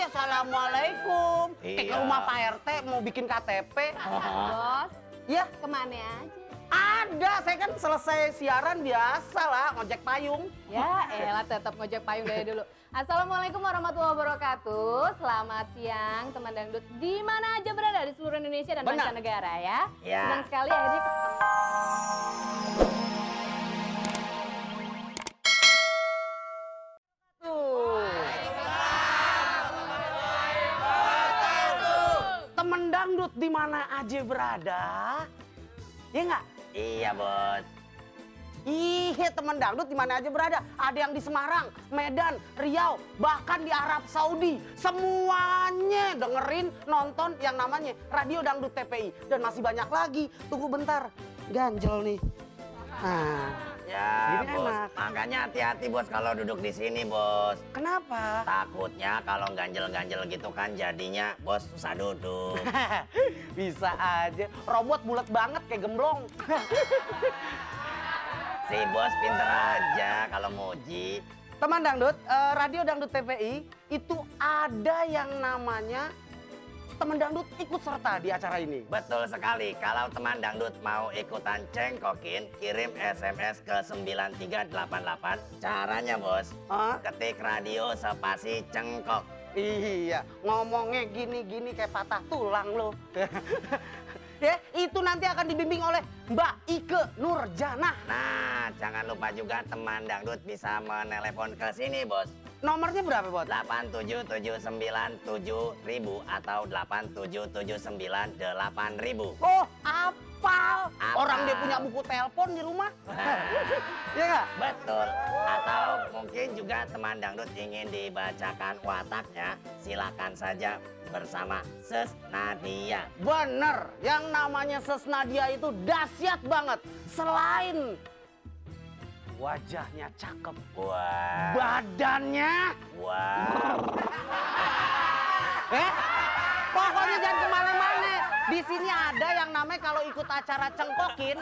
lagi assalamualaikum. Ke Iya. rumah Pak RT mau bikin KTP. Bos, Ya, kemana aja? ada. Saya kan selesai siaran biasa lah, ngojek payung. Ya elah tetap ngojek payung dari dulu. Assalamualaikum warahmatullahi wabarakatuh. Selamat siang teman dangdut di mana aja berada di seluruh Indonesia dan Benar. mancanegara ya. Ya. Senang sekali akhirnya. Temen dangdut di mana aja berada. Ya nggak? Iya bos. Iya, temen dangdut di mana aja berada. Ada yang di Semarang, Medan, Riau, bahkan di Arab Saudi. Semuanya dengerin, nonton yang namanya Radio Dangdut TPI. Dan masih banyak lagi. Tunggu bentar, ganjel nih. Nah, Ya Gini bos. enak. Makanya hati-hati bos kalau duduk di sini bos. kenapa? Takutnya kalau ganjel-ganjel gitu kan jadinya bos susah duduk. Bisa aja. Robot bulat banget kayak gemblong. Si bos pinter aja kalau muji. Teman dangdut, Radio Dangdut TPI itu ada yang namanya teman dangdut ikut serta di acara ini. Betul sekali, kalau teman dangdut mau ikutan cengkokin, kirim SMS ke 9388. Caranya bos, Hah? ketik radio spasi cengkok. Iya, ngomongnya gini-gini kayak patah tulang lo. Ya, itu nanti akan dibimbing oleh Mbak Ike Nurjanah. Nah, jangan lupa juga teman dangdut bisa menelepon ke sini bos. Nomornya berapa, Bot? 87797000 atau 87798000. Oh, apal. Apal. Orang dia punya buku telepon di rumah. Iya nggak? Betul. Atau mungkin juga teman dangdut ingin dibacakan wataknya, silakan saja bersama Ses Nadia. Bener, yang namanya Ses Nadia itu dahsyat banget. Selain wajahnya cakep, Wah. badannya, Wow. pokoknya jangan kemana-mana. Di sini ada yang namanya kalau ikut acara cengkokin,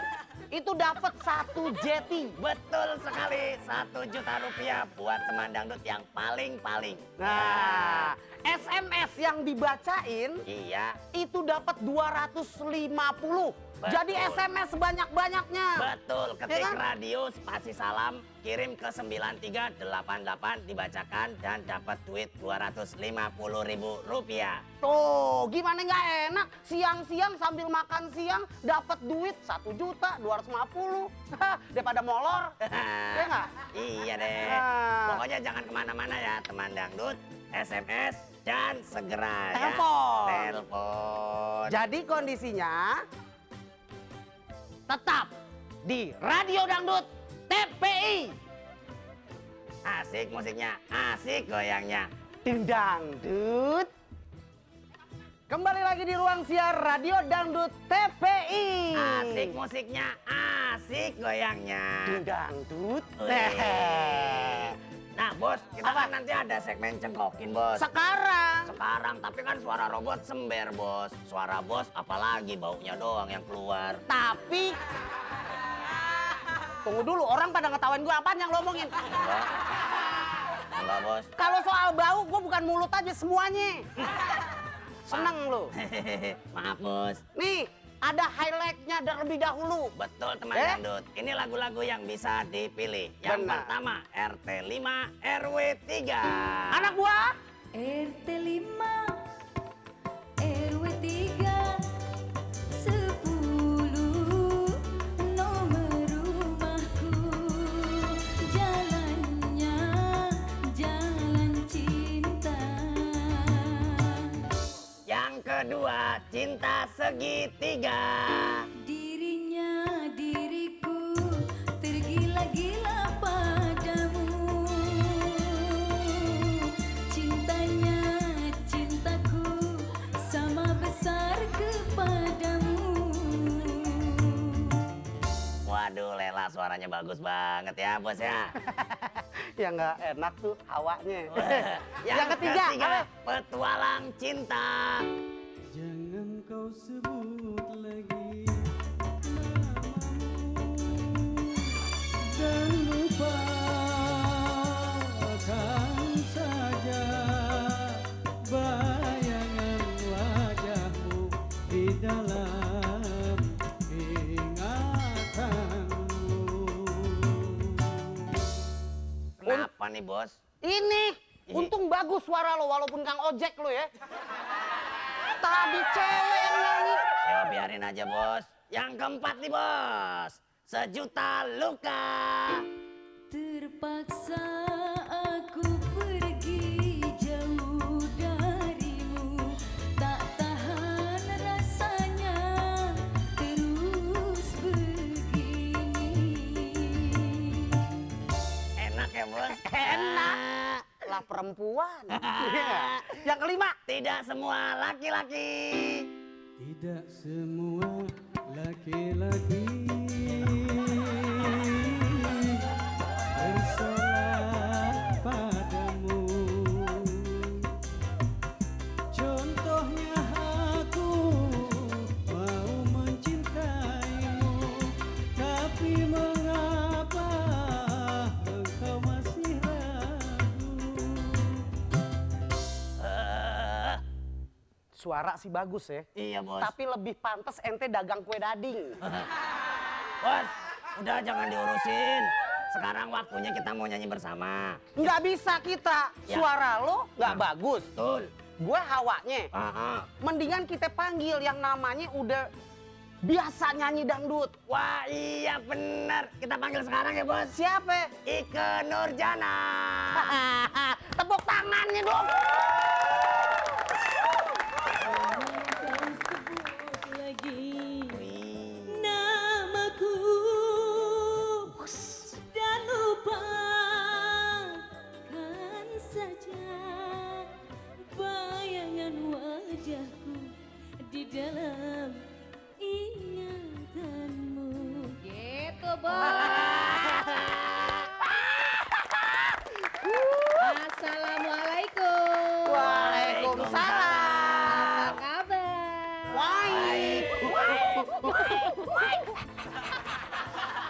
itu dapat 1 jeti. Betul sekali, 1 juta rupiah buat teman dangdut yang paling-paling. Nah, SMS yang dibacain Iya, itu dapat 250. Betul. Jadi SMS sebanyak-banyaknya. betul. Ketik Ya kan? radio spasi salam, kirim ke 9388, dibacakan dan dapat duit 250.000 rupiah. Tuh, gimana nggak enak? Siang-siang sambil makan siang dapat duit 1.250.000. Daripada molor. Ya nggak? Iya deh. Nah. Pokoknya jangan kemana-mana ya teman dangdut. SMS dan segera Telepon. ya. Telepon. Jadi kondisinya tetap di Radio Dangdut TPI. Asik musiknya, asik goyangnya. Ding dangdut. Kembali lagi di ruang siar Radio Dangdut TPI. Asik musiknya, asik goyangnya. Ding dangdut. Wih. Nah bos, kita kan nanti ada segmen cengkokin bos. Sekarang Sekarang, tapi kan suara robot sember bos. Suara bos apalagi baunya doang yang keluar. tapi tunggu dulu, orang pada ngetawain gue apaan yang lo omongin. Enggak. Enggak bos. Kalau soal bau, gue bukan mulut aja semuanya. Seneng lo. Maaf bos. Nih, ada highlightnya terlebih dahulu. Betul teman Eh? dangdut. Ini lagu-lagu yang bisa dipilih. Yang Benar. pertama RT 5 RW 3. Anak gua, RT 5 RW 3 10 nomor rumahku, jalannya jalan cinta. Yang kedua Cinta Segitiga. Dirinya diriku tergila-gila padamu, cintanya cintaku sama besar kepadamu. Waduh Lela suaranya bagus banget ya bos ya. yang nggak enak tuh hawanya. Yang ketiga, apa? Petualang Cinta. Jangan kau sebut lagi namamu dan lupakan saja Apa nih bos? Ini, untung bagus suara lo walaupun Kang Ojek lo ya. Tadi cewek yang nyanyi. Ya biarin aja bos. Yang keempat nih bos. Sejuta luka. Terpaksa aku pergi jauh darimu, tak tahan rasanya terus begini. Enak ya bos? Enak. Lah perempuan. Yang kelima. Tidak semua laki-laki. Tidak semua laki-laki bersalah padamu. Contohnya aku mau mencintaimu, tapi mengapa engkau masih ragu? Suara sih bagus ya. Iya bos. Tapi lebih pantas ente dagang kue dading. Bos, udah jangan diurusin. Sekarang waktunya kita mau nyanyi bersama. Nggak bisa kita. Ya. Suara lo nggak bagus. Betul. Gue hawanya. Mendingan kita panggil yang namanya udah biasa nyanyi dangdut. Wah iya bener. Kita panggil sekarang ya bos. Siapa? Ike Nurjana. Tepuk tangannya dong. Lagi Wih. namaku dan lupakan saja bayangan wajahku di dalam ingatanmu. Gitu, Bos. Assalamualaikum. Waalaikumsalam. Apa kabar?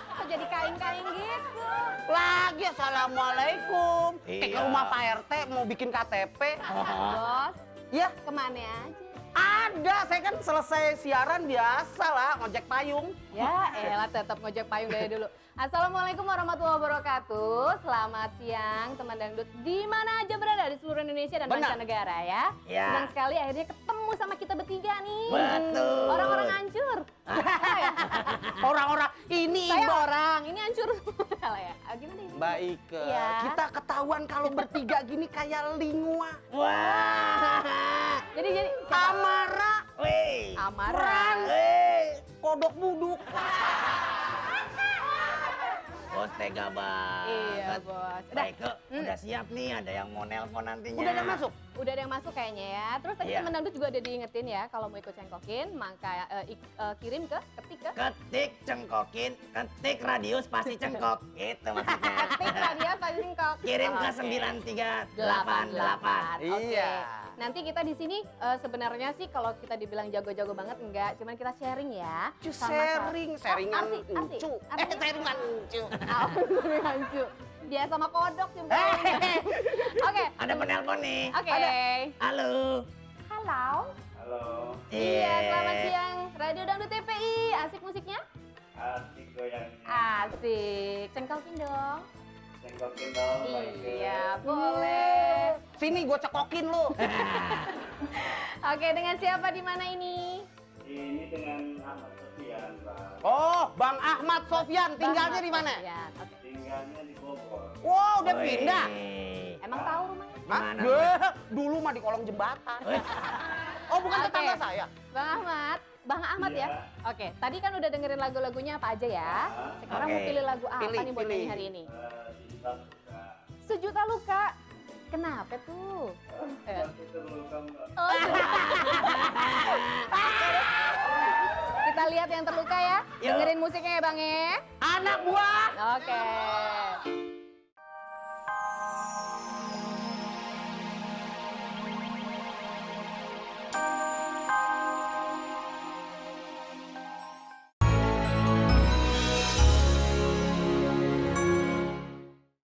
Kok jadi kain-kain gitu? Lagi assalamualaikum. Ke Iya. rumah Pak RT mau bikin KTP. Bos, Ya kemana aja? ada, saya kan selesai siaran biasa lah ngojek payung. Ya elah tetap ngojek payung dari dulu. Assalamualaikum warahmatullahi wabarakatuh. Selamat siang teman dangdut di mana aja berada di seluruh Indonesia dan Benar. mancanegara ya. Ya. Senang sekali akhirnya ketemu sama kita bertiga nih. Betul. Orang-orang hancur. Ya. Orang-orang ini Saya Mbak. orang, ini hancur. Salah ya? Gimana ini? Baik, Iya. kita ketahuan kalau bertiga gini kayak lingua, Wah. Jadi Amara, Wih. Amara. Frans, Wih. kodok buduk. Bos tega banget. Iya bos. Baik ke, udah siap nih. Ada yang mau nelpon nantinya. Udah ada masuk? Udah ada yang masuk kayaknya ya. Terus tadi Iya. teman dangdut juga udah diingetin ya kalau mau ikut cengkokin, maka kirim ke ketik ke Ketik cengkokin, ketik radius pasti cengkok. Gitu maksudnya. ketik radio pasti cengkok. Kirim ke Oke. 9388. Oke. Iya. Nanti kita di sini sebenarnya sih kalau kita dibilang jago-jago banget enggak, cuman kita sharing ya. Cu, Sama-sama. sharingan arti. encu. Artinya Sharingan encu. Sharingan encu. Dia sama kodok sih. Mbak. Oke. Ada penelpon nih. Oke. Halo. Halo. Halo, Iya, selamat siang. Radio Dangdut TPI. Asik musiknya? asik goyangnya. Asik. Cengkokin dong. Cengkokin dong, Mbak Ike. Iya, boleh. Sini gue cekokin lu. Oke, dengan siapa di mana ini? Ini dengan Ahmad Sofian, Pak. Oh, Bang Ahmad Sofyan, tinggalnya di mana? Ya, oke. Tinggalnya di Bogor. Wow, udah Wih. pindah. Emang tahu rumahnya? Hah? Gimana, Deh, dulu mah di kolong jembatan. Oh, bukan Oke. tetangga saya. Bang Ahmad ya? Iya. Oke, tadi kan udah dengerin lagu-lagunya apa aja ya? Sekarang mau Oke. pilih lagu apa Pilih, nih buat pilih. nyanyi hari ini? Cinta suka. Sejuta Luka. Kenapa tuh? Masih terluka, Mbak. Oh, kita lihat yang terluka ya. Yuk. Dengerin musiknya ya Bang ya. Anak buah. Oke.